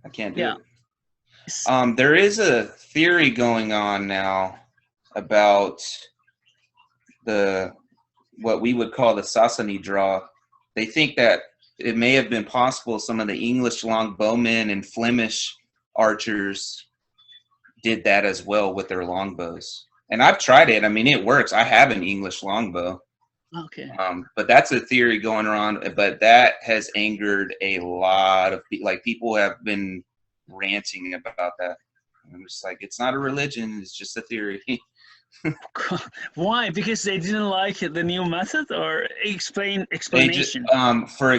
I can't do Yeah. it. There is a theory going on now about the what we would call the Sasani draw. They think that it may have been possible some of the English longbowmen and Flemish archers did that as well with their longbows. And I've tried it. I mean, it works. I have an English longbow. Okay. But that's a theory going around. But that has angered a lot of people. Like, people have been ranting about that. I'm just like, it's not a religion. It's just a theory. Why? Because they didn't like the new method, or They just, explanation? for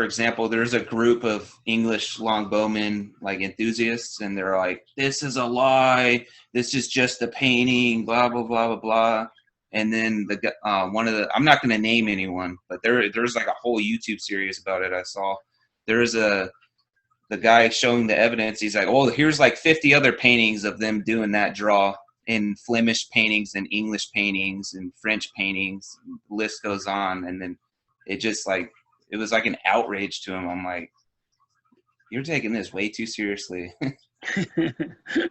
example, there's a group of English longbowmen, like enthusiasts, and they're like, "This is a lie. This is just a painting." Blah blah blah blah blah. And then one of the, I'm not going to name anyone, but there's like a whole YouTube series about it. I saw there's the guy showing the evidence. He's like, "Oh, here's like 50 other paintings of them doing that draw." In Flemish paintings and English paintings and French paintings, the list goes on. And then it just like, it was like an outrage to him. I'm like, you're taking this way too seriously.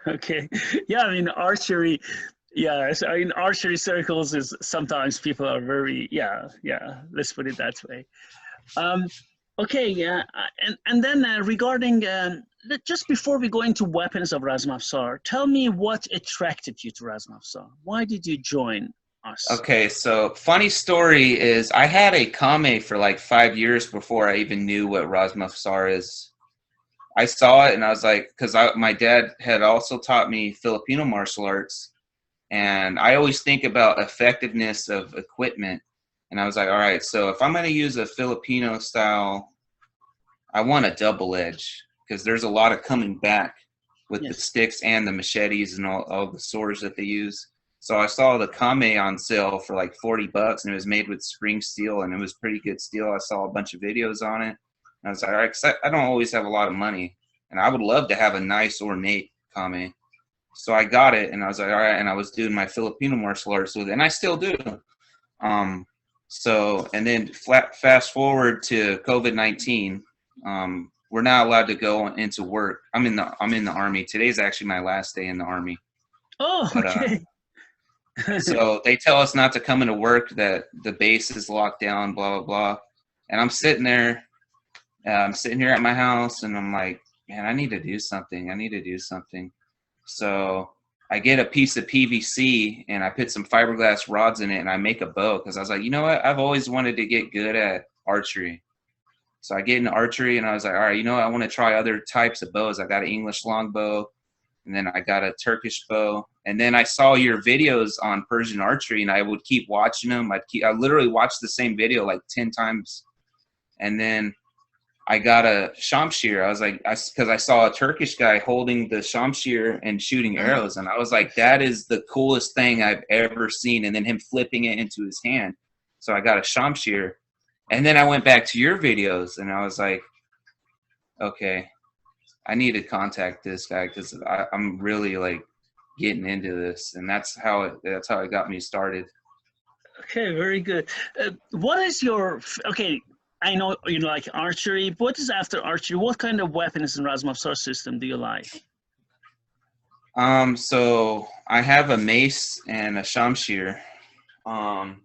Okay. Yeah, I mean archery. Yeah, so in archery circles is sometimes people are very, yeah. Let's put it that way. Um, okay, yeah, and then regarding just before we go into weapons of Razmafzar, tell me what attracted you to Razmafzar. Why did you join us? Okay, so funny story is I had a kame for like 5 years before I even knew what Razmafzar is. I saw it and I was like, because my dad had also taught me Filipino martial arts, and I always think about effectiveness of equipment. And I was like, all right, so if I'm going to use a Filipino style, I want a double edge, because there's a lot of coming back with the Yes. sticks and the machetes and all the swords that they use. So I saw the Kame on sale for like $40, and it was made with spring steel, and it was pretty good steel. I saw a bunch of videos on it. And I was like, all right, 'cause I don't always have a lot of money, and I would love to have a nice ornate Kame. So I got it, and I was like, all right, and I was doing my Filipino martial arts with it, and I still do. Um, so, and then fast forward to COVID-19. We're not allowed to go into work. I'm in the army. Today's actually my last day in the army. Oh, But okay. so they tell us not to come into work, that the base is locked down, blah blah blah. And I'm sitting there. I'm sitting here at my house, and I'm like, man, I need to do something. I need to do something. So I get a piece of PVC and I put some fiberglass rods in it, and I make a bow, because I was like, you know what? I've always wanted to get good at archery. So I get into archery, and I was like, all right, you know what? I want to try other types of bows. I got an English longbow, and then I got a Turkish bow. And then I saw your videos on Persian archery, and I would keep watching them. I literally watched the same video like 10 times. And then I got a shamshir. I was like, because I saw a Turkish guy holding the shamshir and shooting arrows, and I was like, that is the coolest thing I've ever seen. And then him flipping it into his hand. So I got a shamshir, and then I went back to your videos, and I was like, okay, I need to contact this guy, because I'm really like getting into this, and that's how it got me started. Okay, very good. What is your okay? I know you like archery. What is after archery? What kind of weapons in Razmafzar system do you like? So I have a mace and a shamshir. Um,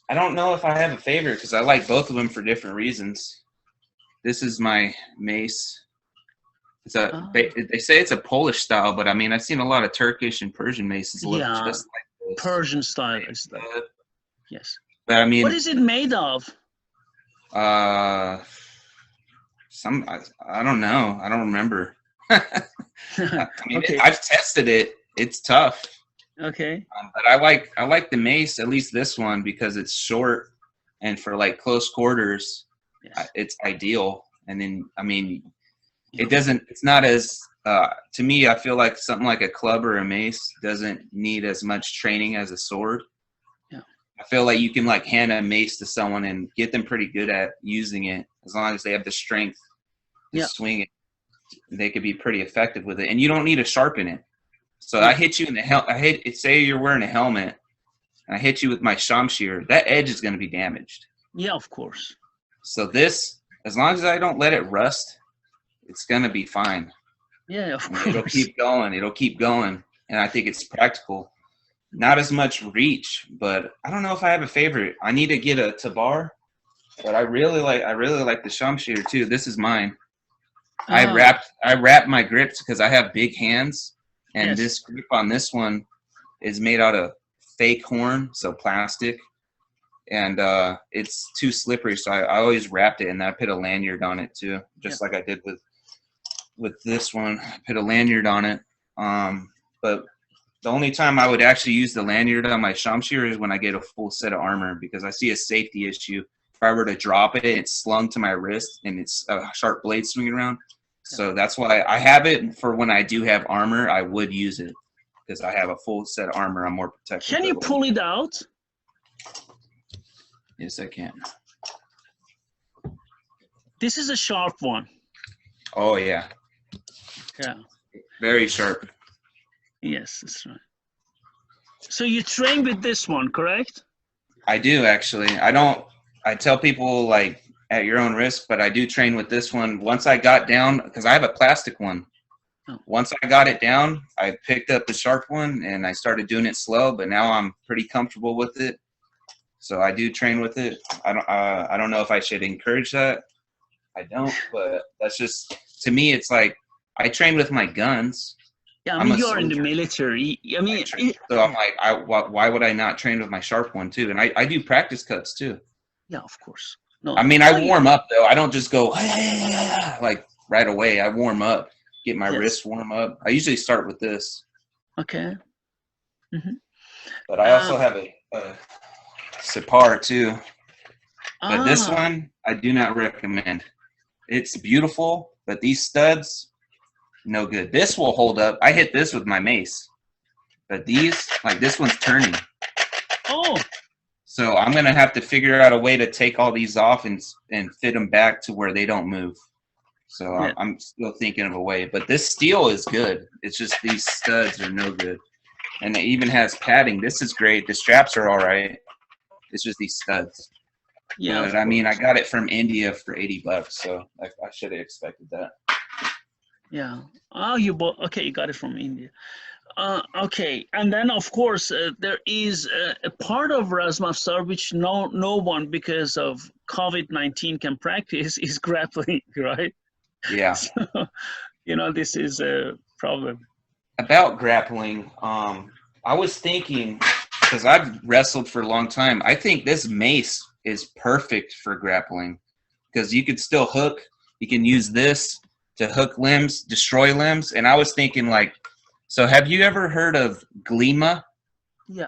I don't know if I have a favorite, because I like both of them for different reasons. This is my mace. Oh, They say it's a Polish style, but I mean, I've seen a lot of Turkish and Persian maces look yeah, just like this. Persian style is that. Yes. But I What mean, is it made of? uh, I don't know. I don't remember. I mean, Okay. I've tested it. It's tough. Okay. But I like the mace, at least this one, because it's short, and for like close quarters, Yes. it's ideal. And then, I mean, it's not as, to me, I feel like something like a club or a mace doesn't need as much training as a sword. Yeah. I feel like you can like hand a mace to someone and get them pretty good at using it, as long as they have the strength to Yeah. swing it. They could be pretty effective with it, and you don't need to sharpen it. So I Yeah. hit you in the say you're wearing a helmet, and I hit you with my shamshir. That edge is going to be damaged. Yeah. Of course. So this, as long as I don't let it rust, it's gonna be fine. Yeah, of And course. it'll keep going. It'll keep going. And I think it's practical. Not as much reach, but I don't know if I have a favorite. I need to get a Tabar, but I really like the Shamshir too. This is mine. I wrap my grips because I have big hands, and Yes. this grip on this one is made out of fake horn, so plastic, and it's too slippery. So I always wrapped it, and I put a lanyard on it too, just like I did with this one. I put a lanyard on it, but the only time I would actually use the lanyard on my Shamshir is when I get a full set of armor, because I see a safety issue. If I were to drop it, it's slung to my wrist and it's a sharp blade swinging around. So that's why I have it for when I do have armor. I would use it because I have a full set of armor. I'm more protected. Can you pull it out? Yes, I can. This is a sharp one. Oh, yeah. Yeah. Very sharp. Yes, that's right. So you train with this one, correct? I do, actually. I tell people, like, at your own risk, but I do train with this one. Once I got down, because I have a plastic one. Oh. Once I got it down, I picked up the sharp one and I started doing it slow, but now I'm pretty comfortable with it. So I do train with it. I don't know if I should encourage that. I don't, but that's just, to me, it's like, I train with my guns. Yeah, I mean, you're in the military. I mean, so I'm like, why would I not train with my sharp one too? And I do practice cuts too. Yeah, of course. No, I mean, I warm up though. I don't just go like right away. I warm up, get my wrist warm up. I usually start with this. Okay. Mm-hmm. But I also have a Sipar too. But this one I do not recommend. It's beautiful, but these studs, no good. This will hold up. I hit this with my mace. But these, like this one's turning. Oh. So I'm going to have to figure out a way to take all these off and fit them back to where they don't move. So I'm still thinking of a way. But this steel is good. It's just these studs are no good. And it even has padding. This is great. The straps are all right. It's just these studs. Yeah. But I mean, I got it from India for $80, so I should have expected that. Yeah. Oh, you got it from India. Okay, and then of course there is a part of Razmafzar which no one because of COVID-19 can practice is grappling, right? Yeah. So, this is a problem. About grappling, I was thinking, because I've wrestled for a long time, I think this mace is perfect for grappling because you could still hook. You can use this to hook limbs, destroy limbs, and I was thinking like, so have you ever heard of Glima? Yeah.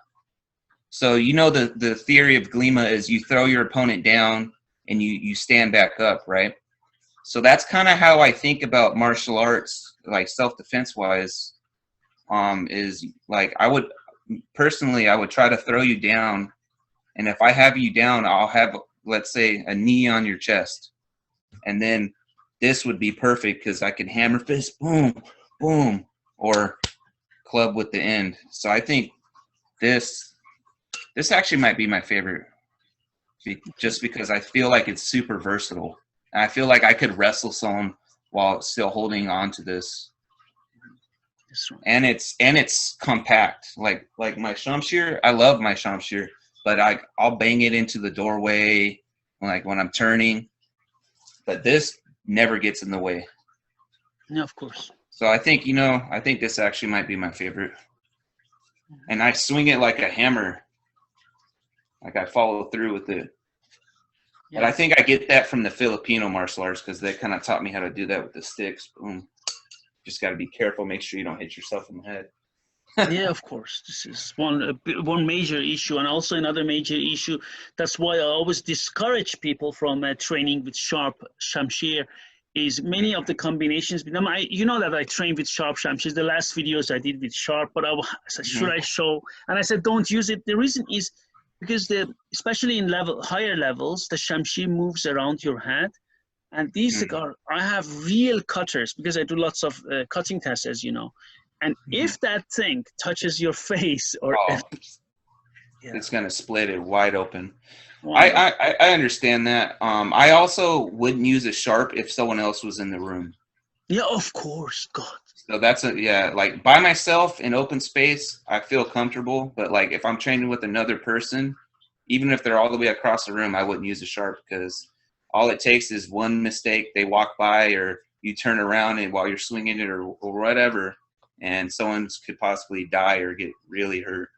So the theory of Glima is you throw your opponent down and you stand back up, right? So that's kind of how I think about martial arts, like self-defense wise, is like I would try to throw you down, and if I have you down, I'll have, let's say, a knee on your chest. And then this would be perfect because I can hammer fist, boom, boom, or club with the end. So I think this actually might be my favorite, just because I feel like it's super versatile. And I feel like I could wrestle someone while still holding on to this. And it's compact. Like my Shamshir, I love my Shamshir, but I'll bang it into the doorway like when I'm turning. But this never gets in the way. Yeah, of course. So I think this actually might be my favorite. And I swing it like a hammer. Like I follow through with it. Yeah. But I think I get that from the Filipino martial arts because they kind of taught me how to do that with the sticks. Boom. Just got to be careful. Make sure you don't hit yourself in the head. Yeah, of course. This is one major issue, and also another major issue. That's why I always discourage people from training with sharp Shamshir. Is many of the combinations. You know that I train with sharp Shamshirs. The last videos I did with sharp, but I said, should I show? And I said, don't use it. The reason is because especially in higher levels, the Shamshir moves around your head. And these I have real cutters because I do lots of cutting tests, as you know. And if that thing touches your face, it's gonna split it wide open. I understand that. I also wouldn't use a sharp if someone else was in the room. Yeah, of course. God. So that's like by myself in open space, I feel comfortable. But like if I'm training with another person, even if they're all the way across the room, I wouldn't use a sharp because all it takes is one mistake. They walk by or you turn around and while you're swinging it or whatever, and someone could possibly die or get really hurt.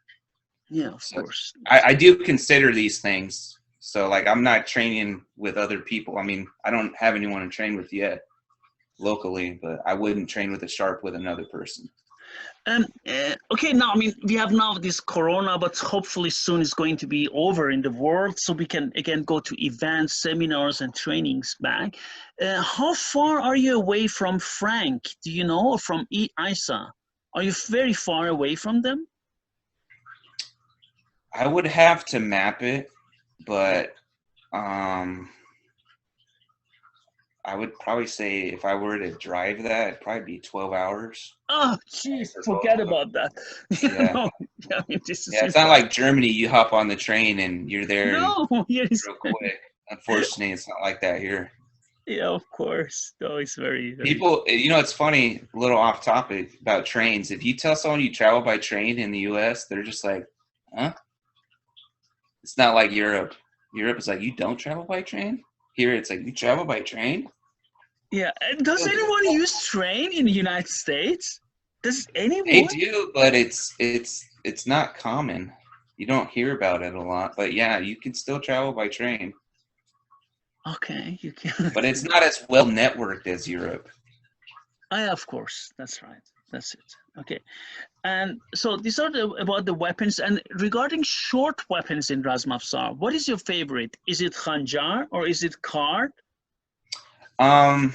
Yeah, of So course. I do consider these things. So like I'm not training with other people. I mean, I don't have anyone to train with yet locally, but I wouldn't train with a sharp with another person. Okay, now, I mean, we have now this corona, but hopefully soon it's going to be over in the world, so we can again go to events, seminars, and trainings back. How far are you away from Frank? Do you know, or from Isa? Are you very far away from them? I would have to map it, but um, I would probably say if I were to drive that, it'd probably be 12 hours. Oh, jeez, For both forget of them. about that. Yeah. I mean, this is Yeah, it's not impossible. like Germany. You hop on the train and you're there and No, yes, real quick. Unfortunately, it's not like that here. yeah, of course. No, it's very, very. People, it's funny, a little off topic about trains. If you tell someone you travel by train in the U.S., they're just like, huh? It's not like Europe. Europe is like, you don't travel by train? Here, it's like, you travel by train? Yeah, and does anyone use train in the United States? Does They anyone? do, but it's not common. You don't hear about it a lot. But yeah, you can still travel by train. Okay, you can. But it's not as well networked as Europe. Of course, that's right. That's it. Okay, and so these are about the weapons. And regarding short weapons in Razmafzar, what is your favorite? Is it Khanjar or is it Kard? Um,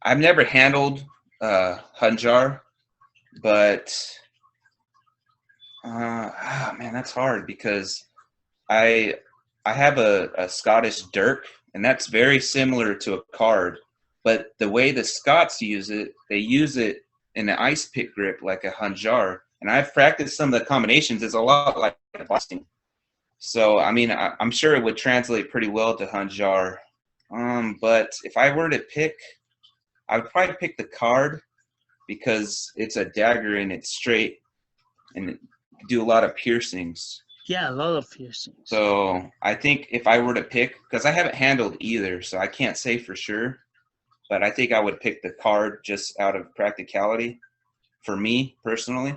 I've never handled Hunjar, but man, that's hard because I I have a Scottish dirk, and that's very similar to a card. But the way the Scots use it, they use it in an ice pick grip like a Hunjar. And I've practiced some of the combinations. It's a lot like boxing. So I mean, I'm sure it would translate pretty well to Hunjar. But if I were to pick, I would probably pick the card because it's a dagger and it's straight and it do a lot of piercings. Yeah, a lot of piercings. So I think if I were to pick, because I haven't handled either, so I can't say for sure, but I think I would pick the card just out of practicality for me personally.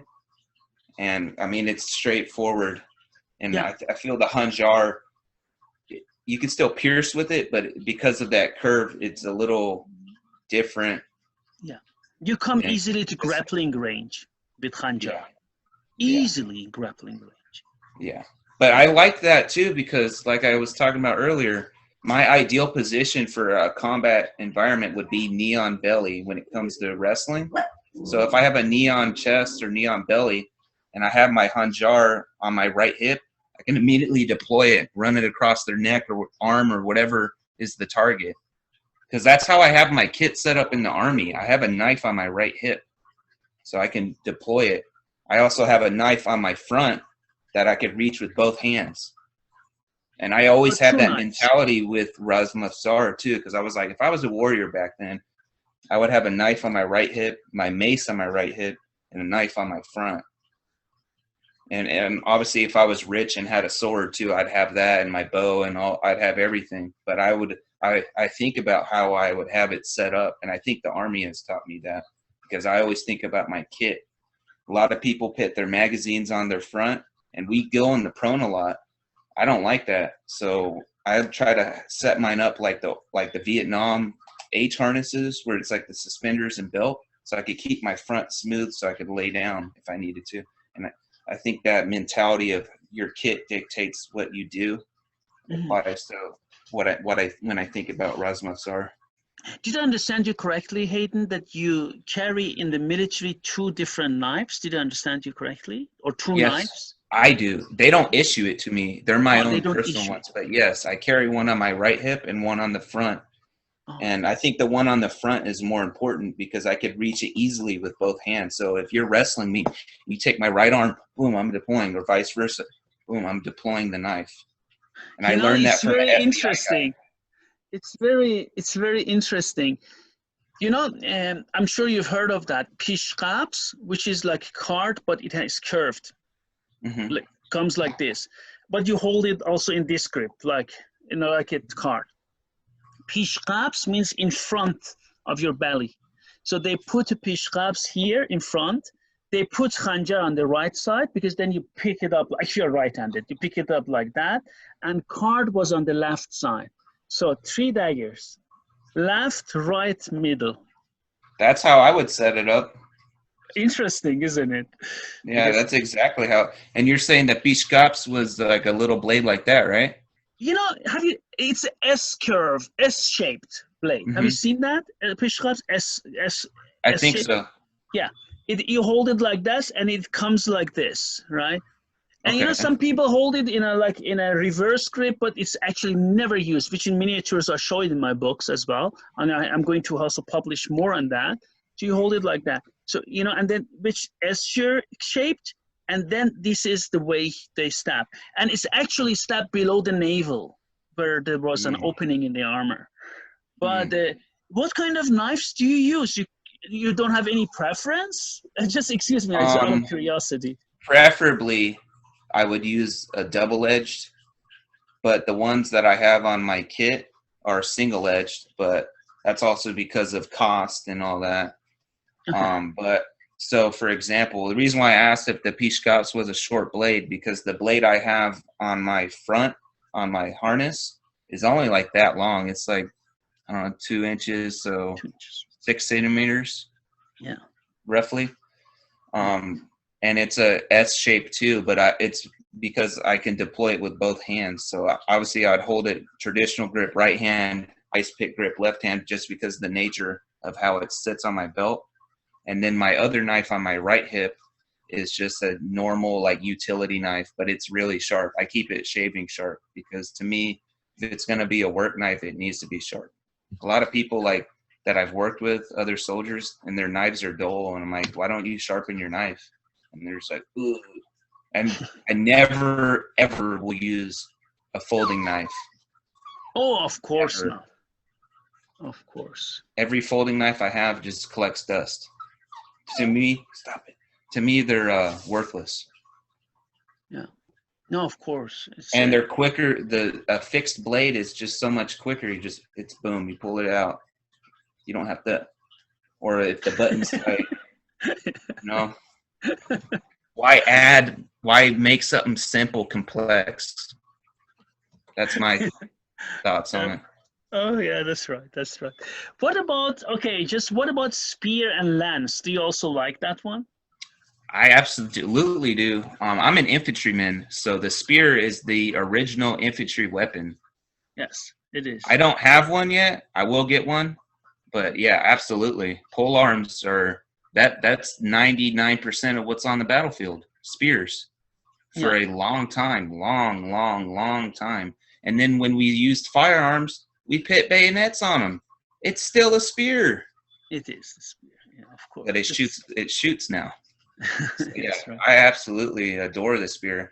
And I mean, it's straightforward. And Yeah, I feel the Hunjar, you can still pierce with it, but because of that curve, it's a little different. yeah. You come And easily to grappling range with Khanjar. yeah, yeah, Easily grappling range. yeah. But I like that too because, like I was talking about earlier, my ideal position for a combat environment would be knee on belly when it comes to wrestling. So if I have a knee on chest or knee on belly, and I have my Hanjar on my right hip, I can immediately deploy it, run it across their neck or arm or whatever is the target. Because that's how I have my kit set up in the Army. I have a knife on my right hip, so I can deploy it. I also have a knife on my front that I could reach with both hands. And I always had Two that knives. mentality with Razmafzar too, because I was like, if I was a warrior back then, I would have a knife on my right hip, my mace on my right hip, and a knife on my front. And obviously, if I was rich and had a sword too, I'd have that and my bow and all. I'd have everything. But I think about how I would have it set up, and I think the Army has taught me that because I always think about my kit. A lot of people put their magazines on their front, and we go in the prone a lot. I don't like that, so I try to set mine up like the Vietnam H harnesses, where it's like the suspenders and belt, so I could keep my front smooth, so I could lay down if I needed to. And I think that mentality of your kit dictates what you do Mhm. applies to what I when I think about Razmafzar. Did I understand you correctly, Hayden, that you carry in the military two different knives? Did I understand you correctly? Or two Yes, knives? I do. They don't issue it to me. They're my Oh, they own don't personal issue it. ones. But yes, I carry one on my right hip and one on the front. Oh, And I think the one on the front is more important because I could reach it easily with both hands. So if you're wrestling me, you take my right arm, boom, I'm deploying, or vice versa. Boom, I'm deploying the knife. And I learned that it's from an very FBI guy. interesting. it's very interesting. You know, I'm sure you've heard of that pishkaps, which is like card, but it has curved, Hmm. like comes like this. But you hold it also in this grip, like like a card. Pishkaps means in front of your belly. So they put the pishkaps here in front. They put khanjar on the right side because then you pick it up, if you're right-handed, you pick it up like that. And card was on the left side. So 3 daggers, left, right, middle. That's how I would set it up. Interesting, isn't it? Yeah, Because, that's exactly how. And you're saying that Bishkaps was like a little blade like that, right? it's S curve, S shaped blade. Have you Hmm. seen that? Pishkaps, I S think shaped. so. Yeah, you hold it like this, and it comes like this, right? And Okay. some people hold it in a reverse grip, but it's actually never used, which in miniatures I show it in my books as well, and I'm going to also publish more on that. So you hold it like that. So and then which S shaped, and then this is the way they stab, and it's actually stabbed below the navel, where there was an Mm. opening in the armor. But Mm. what kind of knives do you use? You don't have any preference? Just excuse me, it's out of Um, curiosity. Preferably, I would use a double-edged, but the ones that I have on my kit are single-edged, but that's also because of cost and all that. Okay. But so, for example, the reason why I asked if the Pishkaps was a short blade, because the blade I have on my front, on my harness, is only like that long. It's like, I don't know, 2 inches, so 2 inches. 6 centimeters, Yeah. roughly. Yeah. And it's a S shape too, but it's because I can deploy it with both hands. So obviously, I'd hold it traditional grip, right hand, ice pick grip, left hand, just because of the nature of how it sits on my belt. And then my other knife on my right hip is just a normal like utility knife, but it's really sharp. I keep it shaving sharp because to me, if it's going to be a work knife, it needs to be sharp. A lot of people like that I've worked with, other soldiers, and their knives are dull, and I'm like, why don't you sharpen your knife? And they're just like, ooh. And I never ever will use a folding knife. Oh, of course Ever. not. Of course. Every folding knife I have just collects dust. To me, stop it. To me, they're worthless. Yeah. No, of course. It's And they're quicker. The a fixed blade is just so much quicker. It's boom, you pull it out. You don't have to, or if the button's tight, you know. Why make something simple complex? That's my thoughts on it. oh yeah, that's right. That's right. What about spear and lance? Do you also like that one? I absolutely do. I'm an infantryman, so the spear is the original infantry weapon. Yes, it I is. don't have one yet. I will get one, but yeah, absolutely. Pole arms are that's 99% of what's on the battlefield. Spears for Yeah, a long time, long time. And then when we used firearms, we put bayonets on them. It's still a spear, it is the spear. Yeah, of but course. it shoots now. So yeah, Yes, right. I absolutely adore the spear.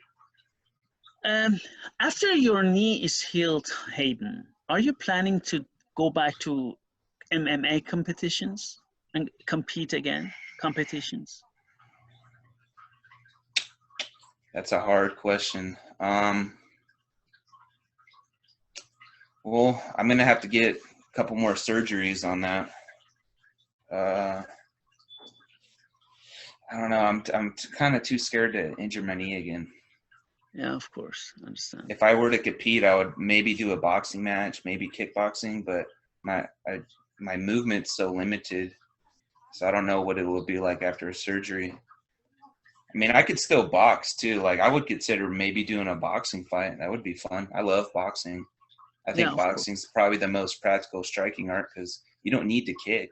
Um, After your knee is healed, Hayden, are you planning to go back to MMA competitions and compete again? Competitions? That's a hard question. Well, I'm gonna have to get a couple more surgeries on that. Uh, I don't know. I'm kind of too scared to injure my knee again. Yeah, of course. I understand. If I were to compete, I would maybe do a boxing match, maybe kickboxing, but my movement's so limited, so I don't know what it will be like after a surgery. I mean, I could still box too. Like I would consider maybe doing a boxing fight. That would be fun. I love boxing. I Yeah, think of course. boxing's probably the most practical striking art because you don't need to kick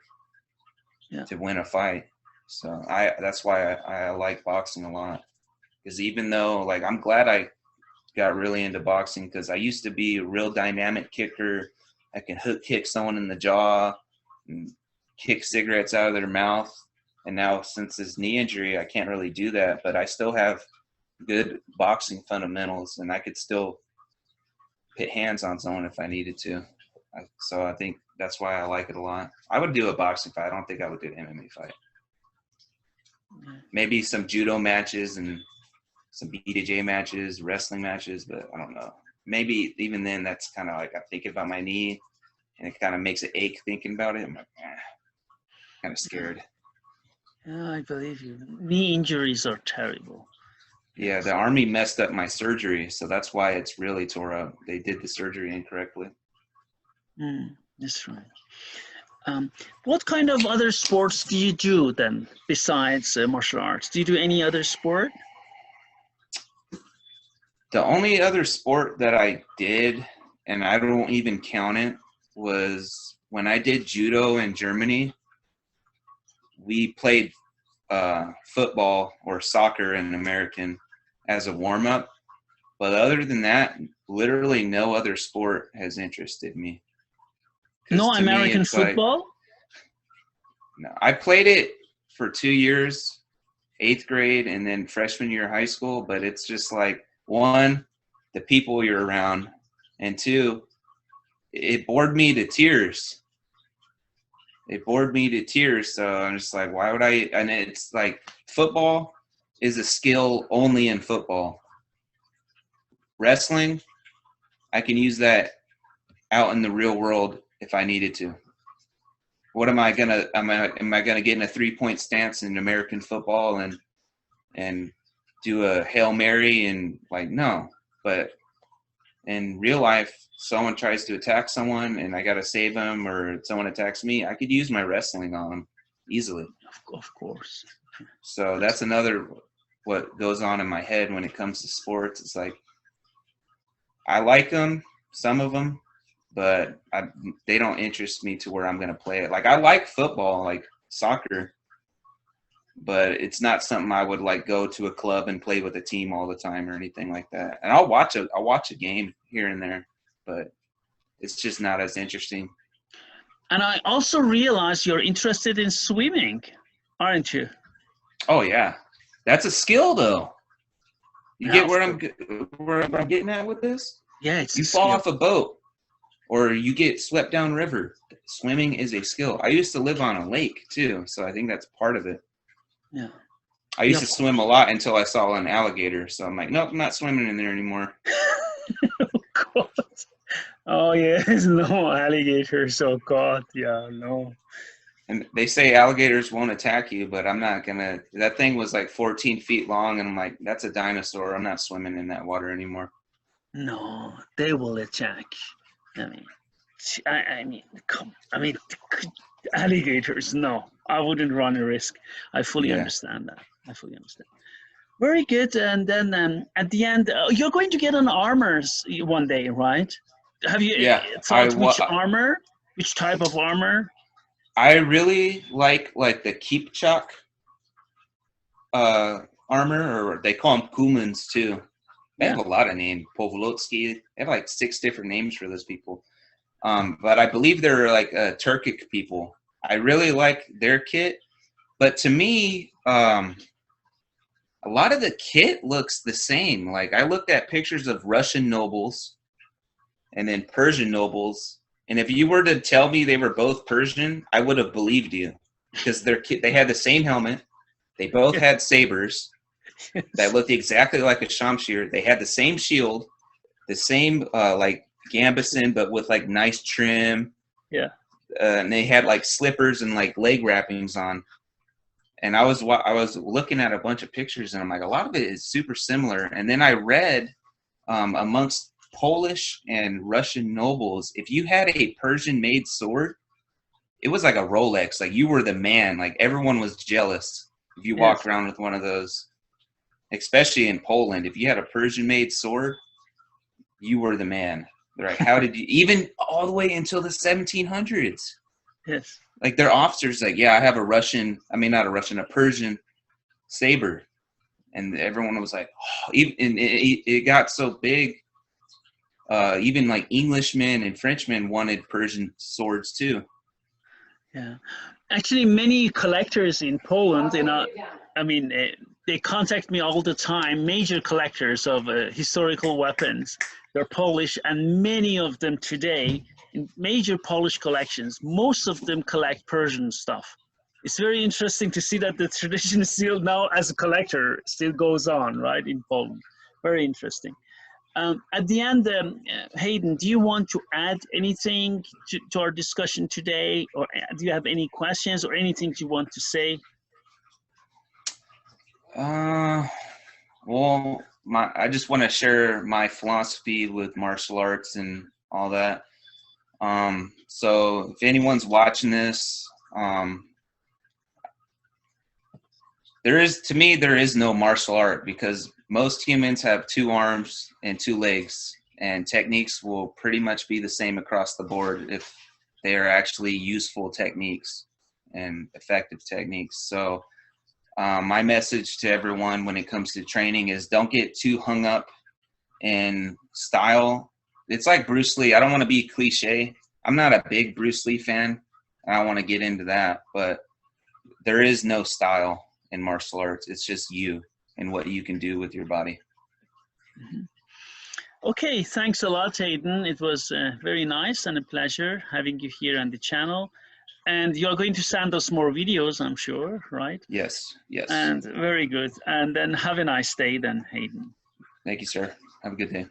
Yeah. to win a fight. So that's why I like boxing a lot. Because even though like I'm glad I got really into boxing because I used to be a real dynamic kicker. I can hook kick someone in the jaw and kick cigarettes out of their mouth. And now since this knee injury, I can't really do that, but I still have good boxing fundamentals and I could still put hands on someone if I needed to. So I think that's why I like it a lot. I would do a boxing fight. I don't think I would do an MMA fight. Maybe some judo matches and some BJJ matches, wrestling matches, but I don't know. Maybe even then, that's kind of like I'm thinking about my knee, and it kind of makes it ache thinking about it. I'm like, kind of scared. Yeah, I believe you. Knee injuries are terrible. Yeah, the Army messed up my surgery, so that's why it's really tore up. They did the surgery incorrectly. That's right. What kind of other sports do you do then besides martial arts? Do you do any other sport? The only other sport that I did, and I don't even count it, was when I did judo in Germany. We played football or soccer in American as a warm-up. But other than that, literally no other sport has interested me. No American football? No, I played it for 2 years, 8th grade, and then freshman year of high school. But it's just like, one, the people you're around, and two, it bored me to tears. So I'm just like, why would I? And it's like, football is a skill only in football. Wrestling, I can use that out in the real world if I needed to. What am I gonna? Am I gonna get in a 3-point stance in American football and do a Hail Mary and like, no? But in real life, someone tries to attack someone and I gotta save them, or someone attacks me, I could use my wrestling on them easily. Of course. So that's another what goes on in my head when it comes to sports. It's like, I like them, some of them, but they don't interest me to where I'm going to play it. Like, I like football, like soccer, but it's not something I would like go to a club and play with a team all the time or anything like that. And I'll watch a game here and there, but it's just not as interesting. And I also realize you're interested in swimming, aren't you? Oh yeah, that's a skill though. You Yeah, get where I'm getting at with this? Yeah, it's you fall off a boat or you get swept down river. Swimming is a skill. I used to live on a lake too, so I think that's part of it. Yeah. I used to swim a lot until I saw an alligator, so I'm like, nope, I'm not swimming in there anymore. Oh God. Oh yes, no alligators. Oh God, yeah, no. And they say alligators won't attack you, but I'm not gonna. That thing was like 14 feet long, and I'm like, that's a dinosaur. I'm not swimming in that water anymore. No, they will attack. I mean, alligators. No, I wouldn't run a risk. I fully understand that. I fully understand. Very good. And then at the end, you're going to get an armor one day, right? Have you thought which armor? Which type of armor? I really like the Kipchak armor, or they call them Kumans too. They have a lot of names. Povolotsky. They have like 6 different names for those people. But I believe they're like Turkic people. I really like their kit. But to me, a lot of the kit looks the same. Like, I looked at pictures of Russian nobles and then Persian nobles. And if you were to tell me they were both Persian, I would have believed you, because they had the same helmet. They both had sabers that looked exactly like a shamshir. They had the same shield, the same like gambeson, but with like nice trim. Yeah. And they had like slippers and like leg wrappings on. And I was looking at a bunch of pictures, and I'm like, a lot of it is super similar. And then I read amongst Polish and Russian nobles, if you had a Persian-made sword, it was like a Rolex. Like, you were the man. Like, everyone was jealous if you walked around with one of those. Especially in Poland, if you had a Persian-made sword, you were the man. They're like, how did you, even all the way until the 1700s? Yes. Like, their officers, like, yeah, I have a Persian saber. And everyone was like, oh, it got so big. Even like Englishmen and Frenchmen wanted Persian swords too. Yeah. Actually, many collectors in Poland, they contact me all the time, major collectors of historical weapons. They're Polish, and many of them today, in major Polish collections. Most of them collect Persian stuff. It's very interesting to see that the tradition still now, as a collector, still goes on, right, in Poland. Very interesting. At the end, Hayden, do you want to add anything to our discussion today? Or do you have any questions or anything you want to say? Well, I just want to share my philosophy with martial arts and all that. So if anyone's watching this, there is no martial art, because most humans have 2 arms and 2 legs, and techniques will pretty much be the same across the board if they are actually useful techniques and effective techniques. So my message to everyone when it comes to training is don't get too hung up in style. It's like Bruce Lee. I don't want to be cliche. I'm not a big Bruce Lee fan. I don't want to get into that, but there is no style in martial arts. It's just you and what you can do with your body. Mm-hmm. Okay, thanks a lot, Hayden. It was very nice and a pleasure having you here on the channel. And you're going to send us more videos, I'm sure, right? Yes, yes. And very good. And then have a nice day then, Hayden. Thank you, sir. Have a good day.